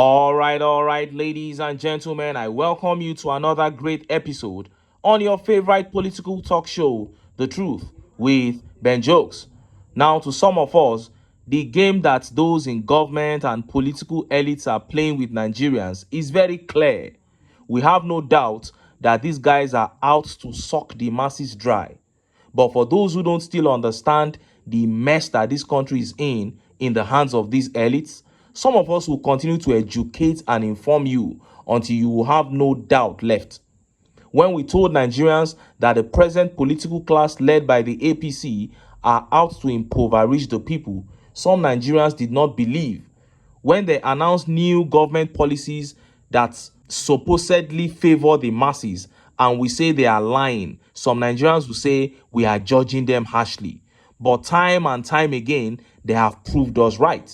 All right, ladies and gentlemen, I welcome you to another great episode on your favorite political talk show, The Truth, with Ben Jokes. Now, to some of us, the game that those in government and political elites are playing with Nigerians is very clear. We have no doubt that these guys are out to suck the masses dry. But for those who don't still understand the mess that this country is in the hands of these elites, some of us will continue to educate and inform you until you will have no doubt left. When we told Nigerians that the present political class led by the APC are out to impoverish the people, some Nigerians did not believe. When they announced new government policies that supposedly favor the masses and we say they are lying, some Nigerians will say we are judging them harshly. But time and time again, they have proved us right.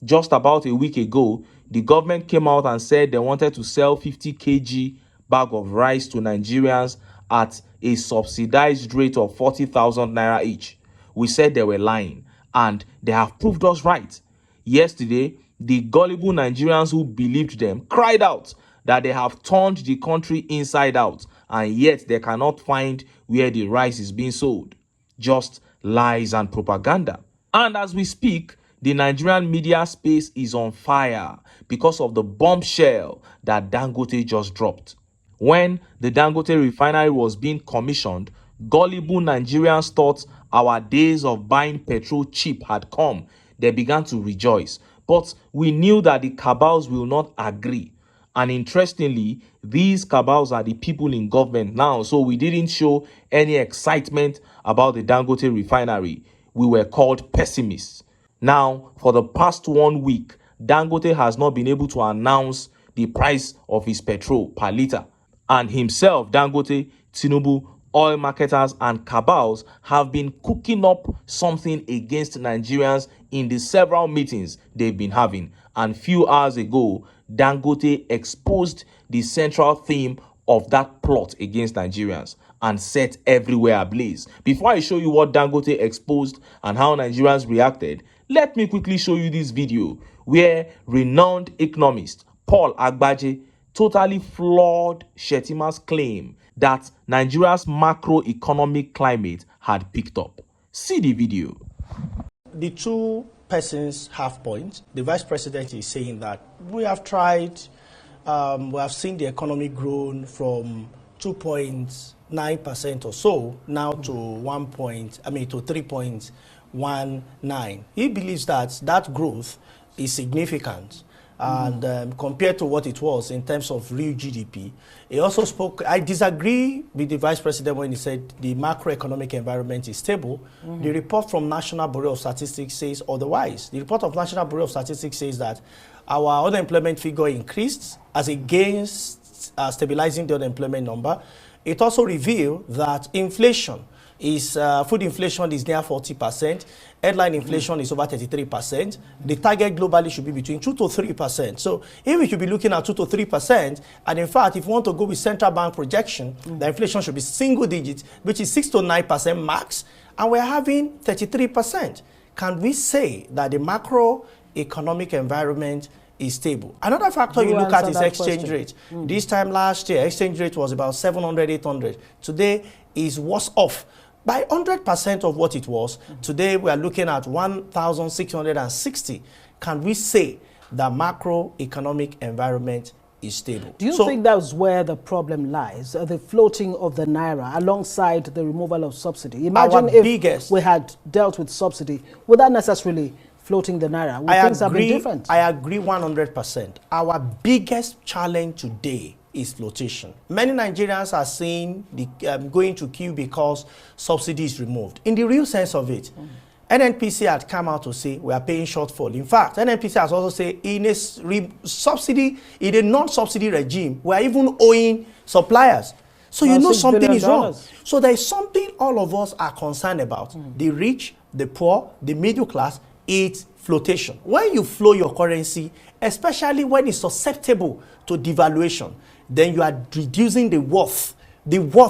Just about a week ago, the government came out and said they wanted to sell 50 kg bag of rice to Nigerians at a subsidized rate of 40,000 naira each. We said they were lying, and they have proved us right. Yesterday, the gullible Nigerians who believed them cried out that they have turned the country inside out, and yet they cannot find where the rice is being sold. Just lies and propaganda. And as we speak, the Nigerian media space is on fire because of the bombshell that Dangote just dropped. When the Dangote refinery was being commissioned, gullible Nigerians thought our days of buying petrol cheap had come. They began to rejoice. But we knew that the CABALS will not agree. And interestingly, these CABALS are the people in government now. So we didn't show any excitement about the Dangote refinery. We were called pessimists. Now, for the past 1 week, Dangote has not been able to announce the price of his petrol per liter. And himself, Dangote, Tinubu, oil marketers and CABALS have been cooking up something against Nigerians in the several meetings they've been having. And few hours ago, Dangote exposed the central theme of that plot against Nigerians and set everywhere ablaze. Before I show you what Dangote exposed and how Nigerians reacted, let me quickly show you this video where renowned economist Paul Agbaje totally flawed Shettima's claim that Nigeria's macroeconomic climate had picked up. See the video. The two persons have points. The vice president is saying that we have tried, we have seen the economy grown from 2.9% or so now to 3.19. He believes that that growth is significant. And compared to what it was in terms of real GDP, he also spoke. I disagree with the vice president when he said the macroeconomic environment is stable. The report from National Bureau of Statistics says otherwise. The report of National Bureau of Statistics says that our unemployment figure increased as against stabilizing the unemployment number. It also revealed that inflation is food inflation is near 40%. Headline inflation is over 33%. The target globally should be between 2 to 3%. So if we should be looking at 2 to 3%, and in fact, if you want to go with central bank projection, the inflation should be single digits, which is 6 to 9% max, and we're having 33%. Can we say that the macroeconomic environment is stable? Another factor you look at is exchange rate. This time last year, exchange rate was about 700, 800. Today is worse off by 100% of what it was. Today we are looking at 1,660. Can we say the macroeconomic environment is stable? Do you think that's where the problem lies, the floating of the naira alongside the removal of subsidy? Imagine if we had dealt with subsidy without necessarily floating the naira. Would things have been different? I agree 100%. Our biggest challenge today is flotation. Many Nigerians are saying going to queue because subsidy is removed. In the real sense of it, NNPC had come out to say we are paying shortfall. In fact, NNPC has also said in a subsidy, in a non-subsidy regime, we are even owing suppliers. So you know something is wrong. So there is something all of us are concerned about. The rich, the poor, the middle class, it's flotation. When you flow your currency, especially when it's susceptible to devaluation, then you are reducing the worth,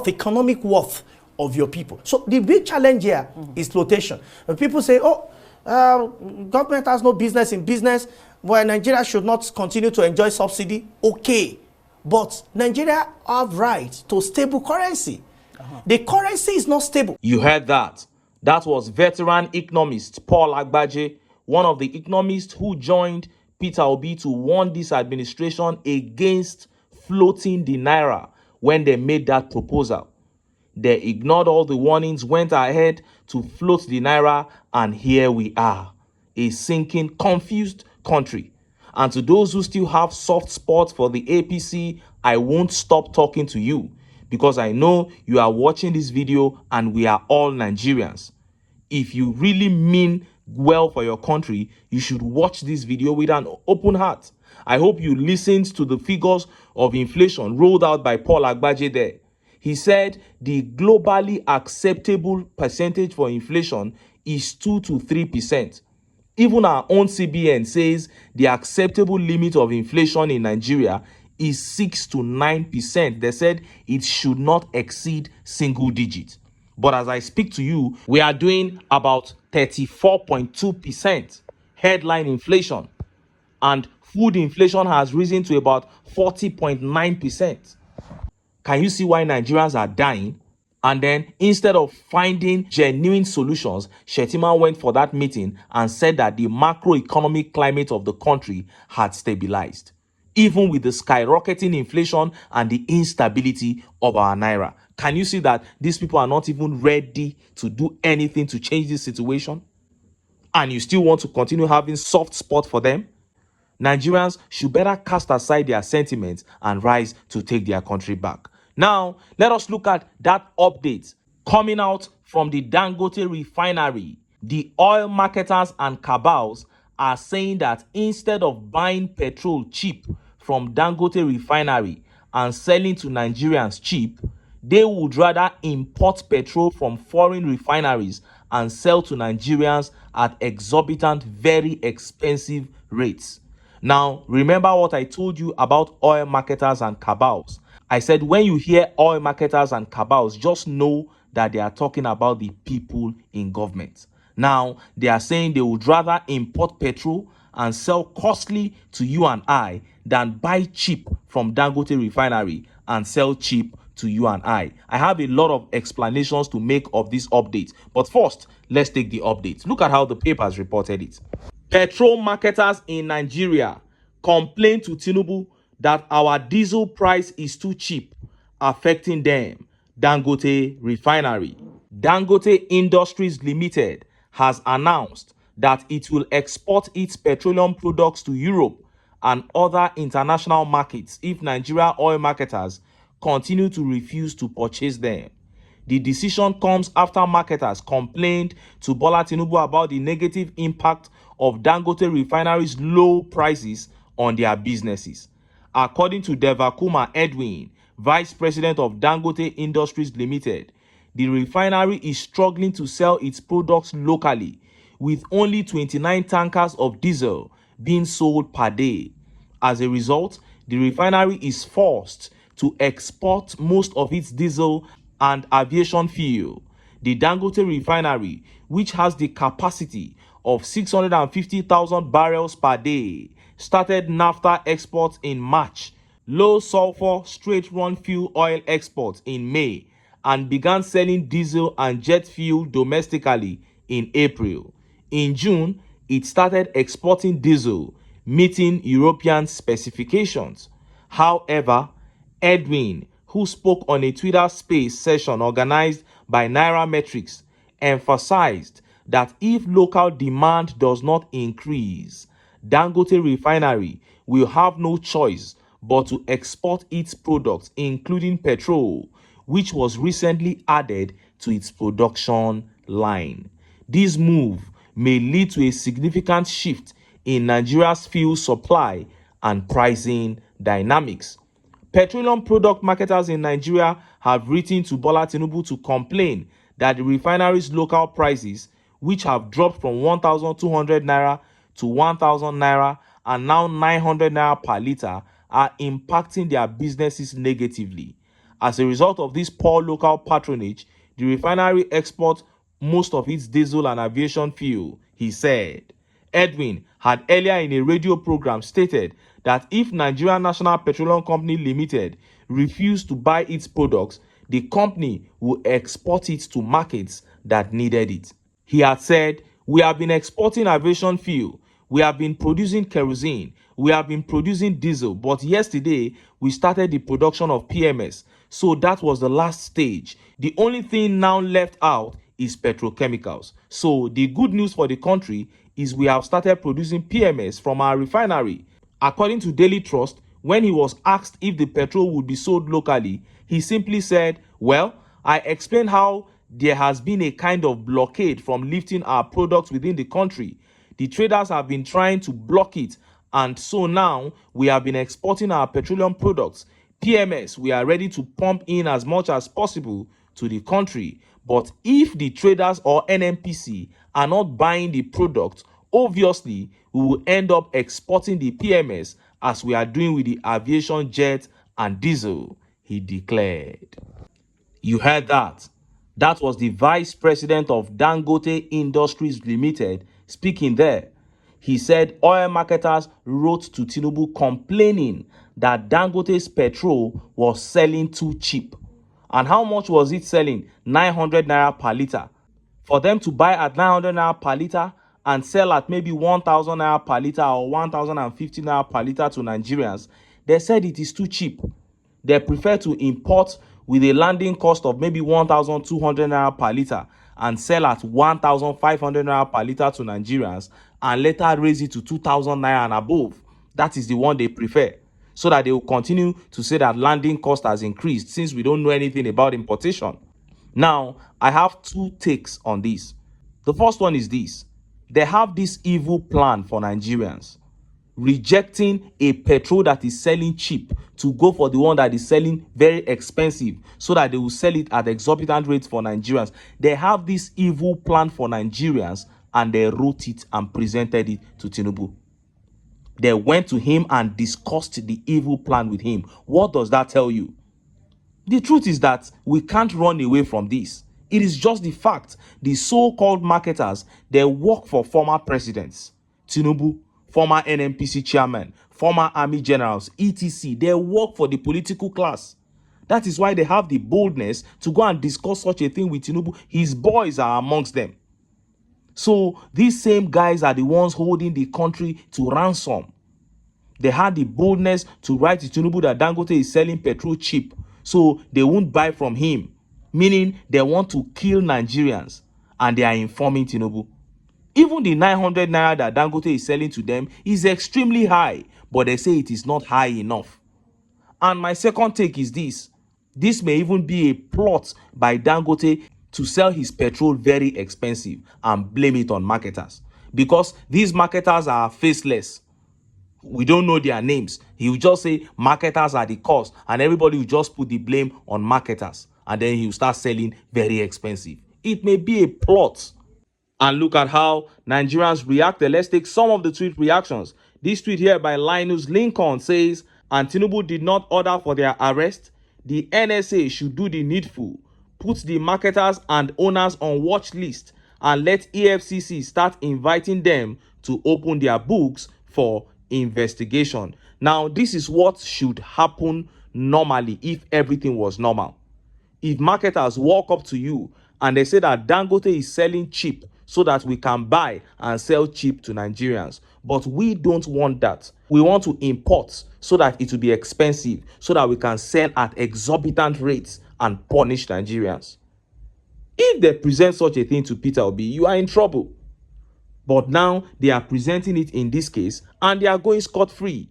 economic worth of your people. So the big challenge here is flotation. When people say, oh, government has no business in business, Well, Nigeria should not continue to enjoy subsidy. Okay. But Nigeria have right to stable currency. The currency is not stable. You heard that. That was veteran economist Paul Agbaje, one of the economists who joined Peter Obi to warn this administration against floating the naira when they made that proposal. They ignored all the warnings, went ahead to float the naira, and here we are, a sinking, confused country. And to those who still have soft spots for the APC, I won't stop talking to you because I know you are watching this video and we are all Nigerians. If you really mean well for your country, you should watch this video with an open heart. I hope you listened to the figures of inflation rolled out by Paul Agbaje there. He said the globally acceptable percentage for inflation is 2 to 3%. Even our own CBN says the acceptable limit of inflation in Nigeria is 6 to 9%. They said it should not exceed single digits. But as I speak to you, we are doing about 34.2% headline inflation. And food inflation has risen to about 40.9%. Can you see why Nigerians are dying? And then instead of finding genuine solutions, Shettima went for that meeting and said that the macroeconomic climate of the country had stabilized, even with the skyrocketing inflation and the instability of our naira. Can you see that these people are not even ready to do anything to change this situation? And you still want to continue having soft spot for them? Nigerians should better cast aside their sentiments and rise to take their country back. Now, let us look at that update coming out from the Dangote refinery. The oil marketers and CABALS are saying that instead of buying petrol cheap from Dangote refinery and selling to Nigerians cheap, they would rather import petrol from foreign refineries and sell to Nigerians at exorbitant, very expensive rates. Now, remember what I told you about oil marketers and CABALS. I said when you hear oil marketers and CABALS, just know that they are talking about the people in government. Now, they are saying they would rather import petrol and sell costly to you and I than buy cheap from Dangote refinery and sell cheap to you and I. I have a lot of explanations to make of this update. But first, let's take the update. Look at how the papers reported it. Petrol marketers in Nigeria complain to Tinubu that our diesel price is too cheap, affecting them. Dangote Refinery. Dangote Industries Limited has announced that it will export its petroleum products to Europe and other international markets if Nigeria oil marketers continue to refuse to purchase them. The decision comes after marketers complained to Bola Tinubu about the negative impact of Dangote Refinery's low prices on their businesses. According to Devakuma Edwin, Vice President of Dangote Industries Limited, the refinery is struggling to sell its products locally, with only 29 tankers of diesel being sold per day. As a result, the refinery is forced to export most of its diesel and aviation fuel. The Dangote refinery, which has the capacity of 650,000 barrels per day, started naphtha exports in March, low sulfur straight run fuel oil exports in May, and began selling diesel and jet fuel domestically in April. In June, it started exporting diesel, meeting European specifications. However, Edwin, who spoke on a Twitter Space session organized by Nairametrics, emphasized that if local demand does not increase, Dangote Refinery will have no choice but to export its products, including petrol, which was recently added to its production line. This move may lead to a significant shift in Nigeria's fuel supply and pricing dynamics. Petroleum product marketers in Nigeria have written to Bola Tinubu to complain that the refinery's local prices, which have dropped from 1,200 naira to 1,000 naira and now 900 naira per litre, are impacting their businesses negatively. As a result of this poor local patronage, the refinery exports most of its diesel and aviation fuel, he said. Edwin had earlier in a radio program stated that if Nigerian National Petroleum Company Limited refused to buy its products, the company will export it to markets that needed it. He had said, "We have been exporting aviation fuel, we have been producing kerosene, we have been producing diesel, but yesterday we started the production of PMS. So that was the last stage. The only thing now left out is petrochemicals. So the good news for the country is we have started producing PMS from our refinery." According to Daily Trust, when he was asked if the petrol would be sold locally, he simply said, "Well, I explained how there has been a kind of blockade from lifting our products within the country. The traders have been trying to block it, and so now we have been exporting our petroleum products. PMS, we are ready to pump in as much as possible to the country. But if the traders or NNPC are not buying the product, obviously we will end up exporting the PMS as we are doing with the aviation jet and diesel," he declared. You heard that. That was the vice president of Dangote Industries Limited speaking there. He said oil marketers wrote to Tinubu complaining that Dangote's petrol was selling too cheap. And how much was it selling? 900 naira per liter. For them to buy at 900 naira per liter and sell at maybe 1,000 naira per liter or 1,050 naira per liter to Nigerians, they said it is too cheap. They prefer to import with a landing cost of maybe 1,200 naira per liter and sell at 1,500 naira per liter to Nigerians and later raise it to 2,000 naira and above. That is the one they prefer, so that they will continue to say that landing cost has increased since we don't know anything about importation. Now, I have two takes on this. The first one is this: they have this evil plan for Nigerians, rejecting a petrol that is selling cheap to go for the one that is selling very expensive so that they will sell it at exorbitant rates for Nigerians. They have this evil plan for Nigerians and they wrote it and presented it to Tinubu. They went to him and discussed the evil plan with him. What does that tell you? The truth is that we can't run away from this. It is just the fact. The so-called marketers, they work for former presidents. Tinubu, former NNPC chairman, former army generals, etc. They work for the political class. That is why they have the boldness to go and discuss such a thing with Tinubu. His boys are amongst them. So these same guys are the ones holding the country to ransom. They had the boldness to write to Tinubu that Dangote is selling petrol cheap, so they won't buy from him, meaning they want to kill Nigerians, and they are informing Tinubu. Even the 900 naira that Dangote is selling to them is extremely high, but they say it is not high enough. And my second take is this: this may even be a plot by Dangote to sell his petrol very expensive and blame it on marketers, because these marketers are faceless. We don't know their names. He will just say marketers are the cause, and everybody will just put the blame on marketers, and then he will start selling very expensive. It may be a plot. And look at how Nigerians reacted. Let's take some of the tweet reactions. This tweet here by Linus Lincoln says, "And Tinubu did not order for their arrest. The NSA should do the needful, put the marketers and owners on watch list, and let EFCC start inviting them to open their books for investigation." Now, this is what should happen normally if everything was normal. If marketers walk up to you and they say that Dangote is selling cheap so that we can buy and sell cheap to Nigerians, but we don't want that. We want to import so that it will be expensive, so that we can sell at exorbitant rates and punish Nigerians. If they present such a thing to Peter Obi, you are in trouble. But now they are presenting it in this case and they are going scot-free.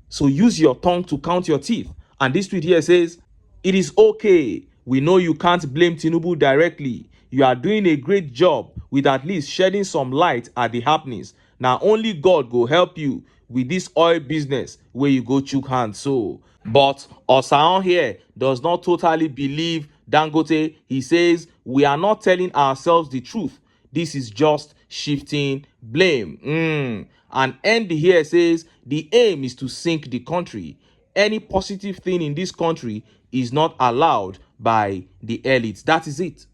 So use your tongue to count your teeth. And this tweet here says, "It is okay. We know you can't blame Tinubu directly. You are doing a great job with at least shedding some light at the happenings. Now only God go help you with this oil business where you go chook hands." So, but Osaon here does not totally believe Dangote. He says, "We are not telling ourselves the truth. This is just shifting blame." And end here says, "The aim is to sink the country. Any positive thing in this country is not allowed by the elites." That is it.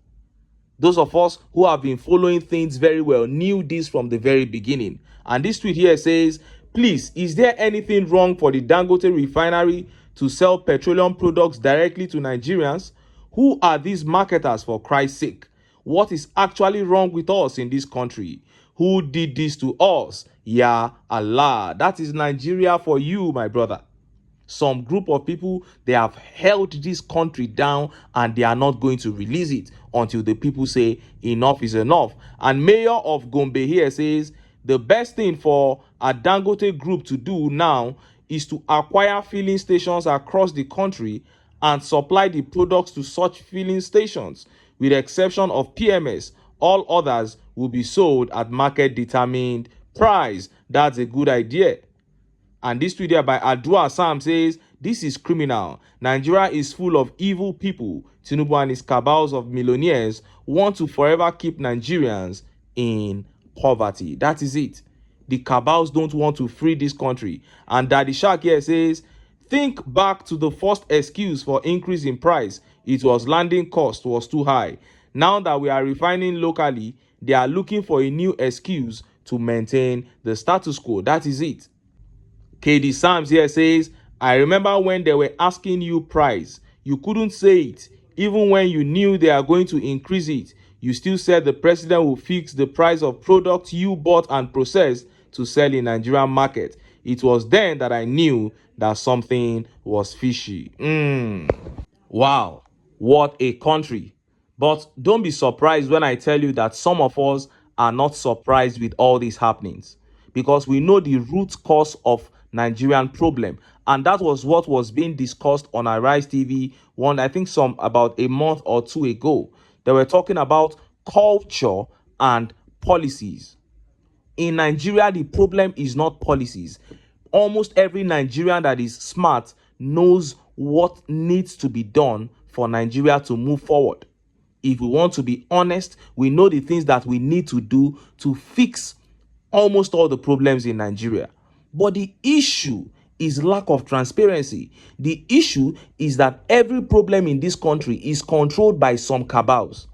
Those of us who have been following things very well knew this from the very beginning. And this tweet here says, please, is there anything wrong for the Dangote refinery to sell petroleum products directly to Nigerians? Who are these marketers, for Christ's sake? What is actually wrong with us in this country? Who did this to us? Ya Allah. That is Nigeria for you, my brother. Some group of people, they have held this country down and they are not going to release it until the people say enough is enough. And Mayor of Gombe here says the best thing for a Dangote group to do now is to acquire filling stations across the country and supply the products to such filling stations. With the exception of PMS, all others will be sold at market determined price. That's a good idea. And this tweet here by Adua Sam says, this is criminal. Nigeria is full of evil people. Tinubu and his cabals of millionaires want to forever keep Nigerians in poverty. That is it. The cabals don't want to free this country. And Daddy Shark here says, think back to the first excuse for increase in price. It was landing cost was too high. Now that we are refining locally, they are looking for a new excuse to maintain the status quo. That is it. KD Sams here says, I remember when they were asking you price. You couldn't say it. Even when you knew they are going to increase it, you still said the president will fix the price of products you bought and processed to sell in Nigerian market. It was then that I knew that something was fishy. Wow, what a country. But don't be surprised when I tell you that some of us are not surprised with all these happenings, because we know the root cause of Nigerian problem, and that was what was being discussed on Arise TV I think about a month or two ago. They were talking about culture and policies. In Nigeria, the problem is not policies. Almost every Nigerian that is smart knows what needs to be done for Nigeria to move forward. If we want to be honest, we know the things that we need to do to fix almost all the problems in Nigeria. But the issue is lack of transparency. The issue is that every problem in this country is controlled by some cabals.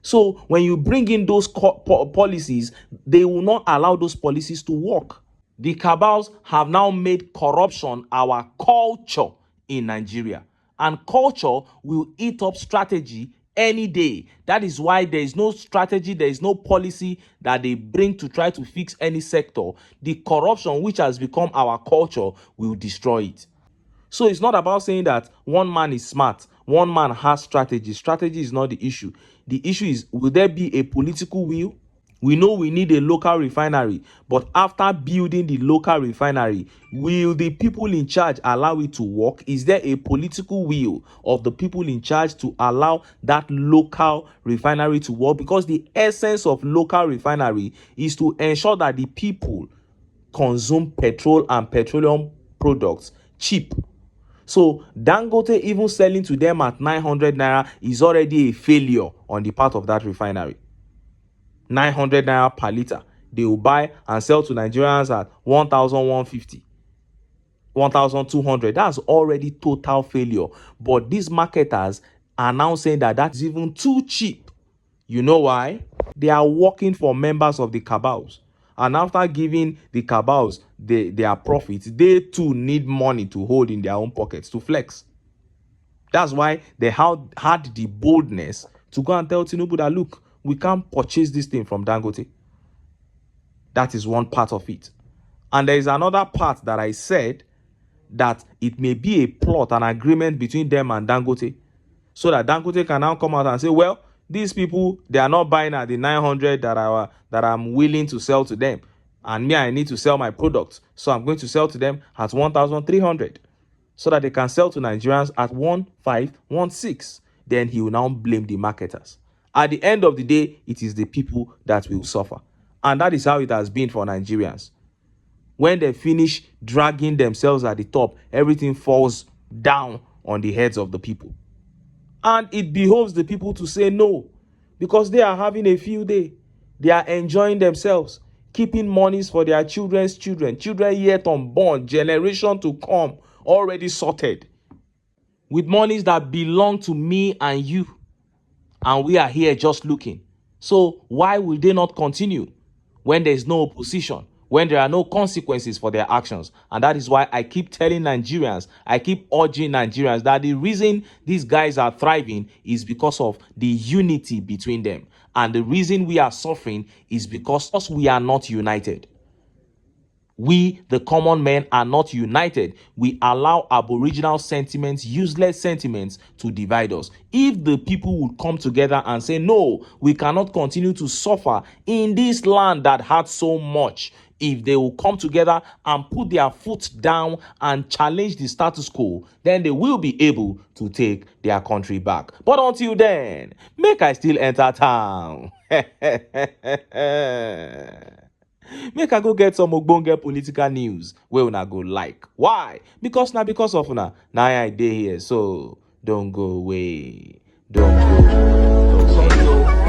So when you bring in those policies, they will not allow those policies to work. The cabals have now made corruption our culture in Nigeria. And culture will eat up strategy any day. That is why there is no strategy, there is no policy that they bring to try to fix any sector. The corruption which has become our culture will destroy it. So it's not about saying that one man is smart, one man has strategy. Strategy is not the issue. The issue is, will there be a political will? We know we need a local refinery, but after building the local refinery, will the people in charge allow it to work? Is there a political will of the people in charge to allow that local refinery to work? Because the essence of local refinery is to ensure that the people consume petrol and petroleum products cheap. So Dangote even selling to them at 900 naira is already a failure on the part of that refinery. 900 naira per liter. They will buy and sell to Nigerians at 1,150, 1,200. That's already total failure. But these marketers are now saying that that's even too cheap. You know why? They are working for members of the cabals. And after giving the cabals their profits, they too need money to hold in their own pockets to flex. That's why they had the boldness to go and tell Tinubu that, look, we can't purchase this thing from Dangote. That is one part of it. And there is another part that I said that it may be a plot, an agreement between them and Dangote, so that Dangote can now come out and say, well, these people, they are not buying at the 900 that I'm willing to sell to them. And me, I need to sell my products. So I'm going to sell to them at 1,300 so that they can sell to Nigerians at 1,516. Then he will now blame the marketers. At the end of the day, it is the people that will suffer. And that is how it has been for Nigerians. When they finish dragging themselves at the top, everything falls down on the heads of the people. And it behoves the people to say no, because they are having a field day. They are enjoying themselves, keeping monies for their children's children, children yet unborn, generation to come, already sorted, with monies that belong to me and you. and we are here just looking. So why will they not continue when there is no opposition, when there are no consequences for their actions? And that is why I keep telling Nigerians, I keep urging Nigerians that the reason these guys are thriving is because of the unity between them. And the reason we are suffering is because we are not united. We, the common men, are not united. We allow aboriginal sentiments, useless sentiments, to divide us. If the people would come together and say, no, we cannot continue to suffer in this land that had so much, if they will come together and put their foot down and challenge the status quo, then they will be able to take their country back. But until then, make I still enter town. Make I go get some ogbonge political news wey una go like. Why? Because of una. Now I dey here, so don't go away. Don't go away.